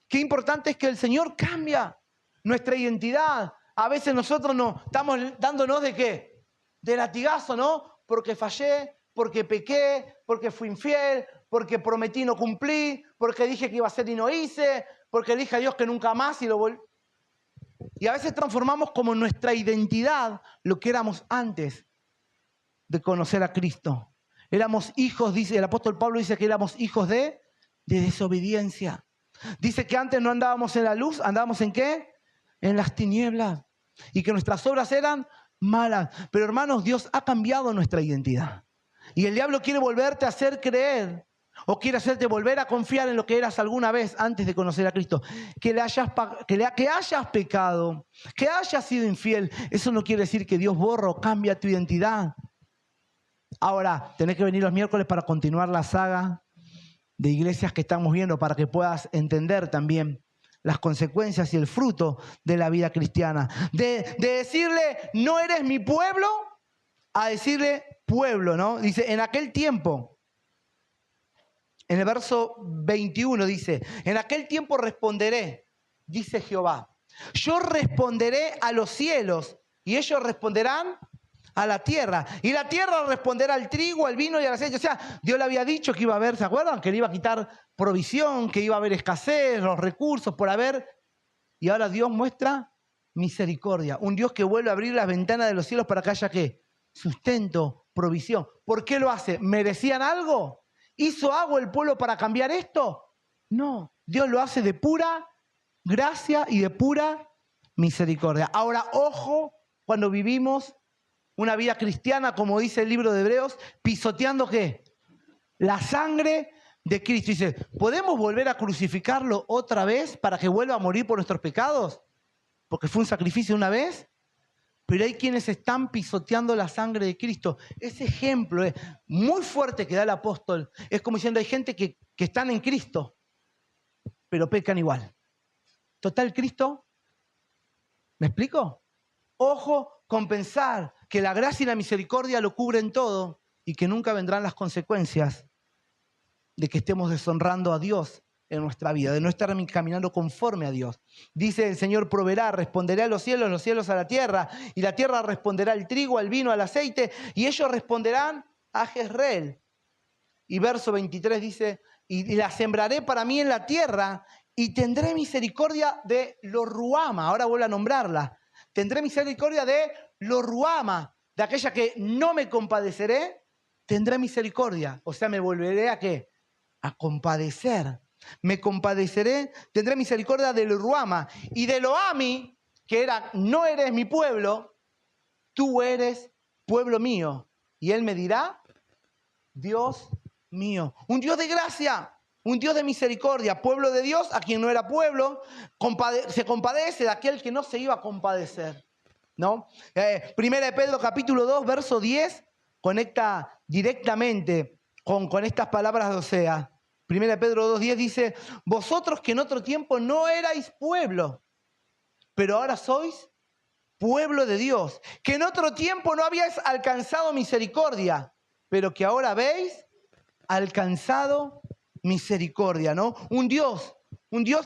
Qué importante es que el Señor cambia nuestra identidad. A veces nosotros no estamos dándonos ¿de qué? De latigazo, ¿no? Porque fallé, porque pequé, porque fui infiel, porque prometí y no cumplí, porque dije que iba a hacer y no hice, porque dije a Dios que nunca más y lo volví. Y a veces transformamos como nuestra identidad lo que éramos antes de conocer a Cristo. Éramos hijos, dice el apóstol Pablo, dice que éramos hijos de desobediencia. Dice que antes no andábamos en la luz, andábamos ¿en qué? En las tinieblas. Y que nuestras obras eran malas. Pero hermanos, Dios ha cambiado nuestra identidad. Y el diablo quiere volverte a hacer creer, o quiere hacerte volver a confiar en lo que eras alguna vez antes de conocer a Cristo. Que hayas pecado, que hayas sido infiel. Eso no quiere decir que Dios borra o cambia tu identidad. Ahora, tenés que venir los miércoles para continuar la saga de iglesias que estamos viendo, para que puedas entender también las consecuencias y el fruto de la vida cristiana. De decirle, no eres mi pueblo, a decirle pueblo, ¿no? Dice, en aquel tiempo, en el verso 21 dice, en aquel tiempo responderé, dice Jehová. Yo responderé a los cielos y ellos responderán a la tierra. Y la tierra responderá al trigo, al vino y al aceite. O sea, Dios le había dicho que iba a haber, ¿se acuerdan? Que le iba a quitar provisión, que iba a haber escasez, los recursos por haber. Y ahora Dios muestra misericordia. Un Dios que vuelve a abrir las ventanas de los cielos para que haya ¿qué? Sustento, provisión. ¿Por qué lo hace? ¿Merecían algo? ¿Hizo algo el pueblo para cambiar esto? No. Dios lo hace de pura gracia y de pura misericordia. Ahora, ojo, cuando vivimos una vida cristiana, como dice el libro de Hebreos, pisoteando ¿qué? La sangre de Cristo. Dice, ¿podemos volver a crucificarlo otra vez para que vuelva a morir por nuestros pecados? Porque fue un sacrificio una vez. Pero hay quienes están pisoteando la sangre de Cristo. Ese ejemplo es muy fuerte que da el apóstol. Es como diciendo, hay gente que están en Cristo, pero pecan igual. Total, Cristo, ¿me explico? Ojo con pensar que la gracia y la misericordia lo cubren todo y que nunca vendrán las consecuencias de que estemos deshonrando a Dios en nuestra vida, de no estar caminando conforme a Dios. Dice el Señor proveerá, responderé a los cielos a la tierra, y la tierra responderá al trigo, al vino, al aceite, y ellos responderán a Jezreel. Y verso 23 dice, y la sembraré para mí en la tierra, y tendré misericordia de lo Ruama. Ahora vuelvo a nombrarla. Tendré misericordia de lo Ruama, de aquella que no me compadeceré, tendré misericordia. O sea, me volveré ¿a qué? A compadecer. Me compadeceré, tendré misericordia de lo Ruama. Y de lo Ami, que era, no eres mi pueblo, tú eres pueblo mío. Y él me dirá, Dios mío. Un Dios de gracia, un Dios de misericordia, pueblo de Dios, a quien no era pueblo, se compadece de aquel que no se iba a compadecer, ¿no? Primera de Pedro capítulo 2, verso 10, conecta directamente con estas palabras de Oseas. Primera de Pedro 2:10 dice, vosotros que en otro tiempo no erais pueblo, pero ahora sois pueblo de Dios, que en otro tiempo no habíais alcanzado misericordia, pero que ahora habéis alcanzado misericordia, ¿no? Un Dios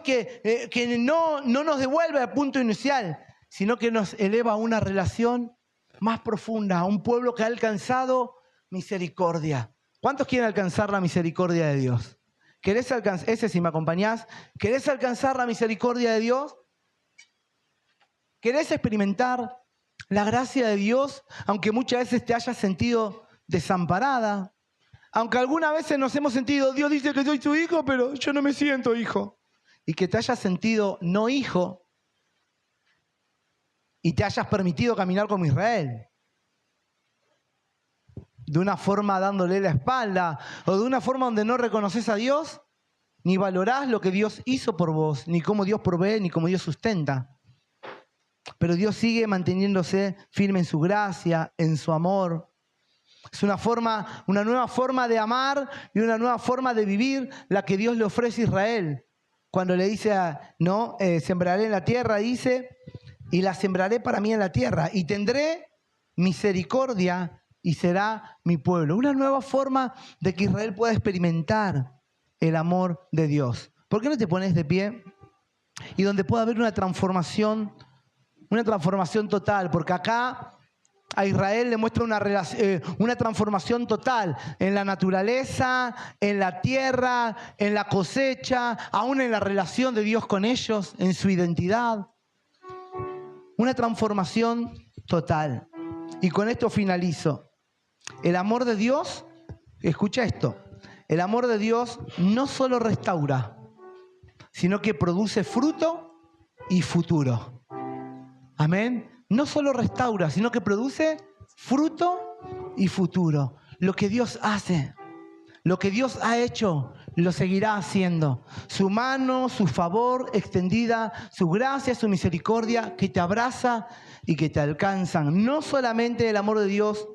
que no nos devuelve al punto inicial, sino que nos eleva a una relación más profunda, a un pueblo que ha alcanzado misericordia. ¿Cuántos quieren alcanzar la misericordia de Dios? ¿Querés alcanzar, ese si me acompañás, querés alcanzar la misericordia de Dios? ¿Querés experimentar la gracia de Dios, aunque muchas veces te hayas sentido desamparada, Aunque algunas veces nos hemos sentido, Dios dice que soy su hijo, pero yo no me siento hijo. Y que te hayas sentido no hijo y te hayas permitido caminar como Israel. De una forma dándole la espalda o de una forma donde no reconoces a Dios, ni valorás lo que Dios hizo por vos, ni cómo Dios provee, ni cómo Dios sustenta. Pero Dios sigue manteniéndose firme en su gracia, en su amor. Es una nueva forma de amar y una nueva forma de vivir la que Dios le ofrece a Israel. Cuando le dice, sembraré en la tierra, dice, y la sembraré para mí en la tierra, y tendré misericordia y será mi pueblo. Una nueva forma de que Israel pueda experimentar el amor de Dios. ¿Por qué no te pones de pie? Y donde pueda haber una transformación total, porque acá a Israel le muestra una transformación total en la naturaleza, en la tierra, en la cosecha, aún en la relación de Dios con ellos, en su identidad. Una transformación total. Y con esto finalizo. El amor de Dios, escucha esto, el amor de Dios no solo restaura, sino que produce fruto y futuro. Amén. No solo restaura, sino que produce fruto y futuro. Lo que Dios hace, lo que Dios ha hecho, lo seguirá haciendo. Su mano, su favor extendida, su gracia, su misericordia que te abraza y que te alcanzan. No solamente el amor de Dios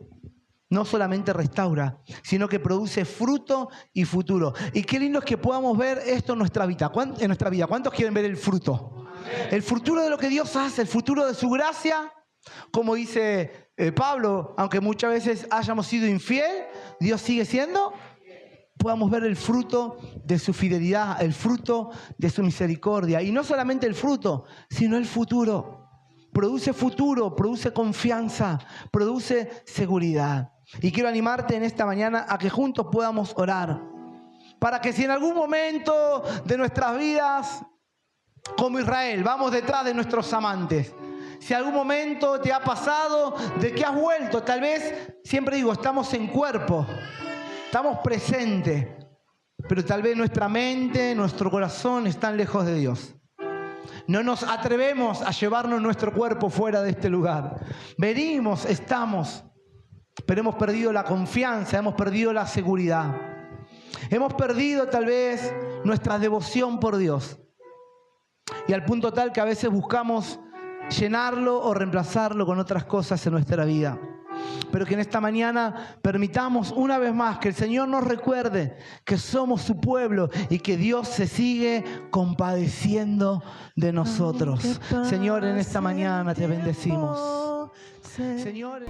no solamente restaura, sino que produce fruto y futuro. Y qué lindo es que podamos ver esto en nuestra vida. ¿Cuántos quieren ver el fruto? El futuro de lo que Dios hace, el futuro de su gracia. Como dice Pablo, aunque muchas veces hayamos sido infiel, Dios sigue siendo. Podamos ver el fruto de su fidelidad, el fruto de su misericordia. Y no solamente el fruto, sino el futuro. Produce futuro, produce confianza, produce seguridad. Y quiero animarte en esta mañana a que juntos podamos orar. Para que si en algún momento de nuestras vidas, como Israel, vamos detrás de nuestros amantes. Si algún momento te ha pasado de que has vuelto, tal vez, siempre digo, estamos en cuerpo, estamos presentes, pero tal vez nuestra mente, nuestro corazón están lejos de Dios. No nos atrevemos a llevarnos nuestro cuerpo fuera de este lugar. Venimos, estamos, pero hemos perdido la confianza, hemos perdido la seguridad. Hemos perdido tal vez nuestra devoción por Dios. Y al punto tal que a veces buscamos llenarlo o reemplazarlo con otras cosas en nuestra vida. Pero que en esta mañana permitamos una vez más que el Señor nos recuerde que somos su pueblo y que Dios se sigue compadeciendo de nosotros. Señor, en esta mañana te bendecimos. Señor.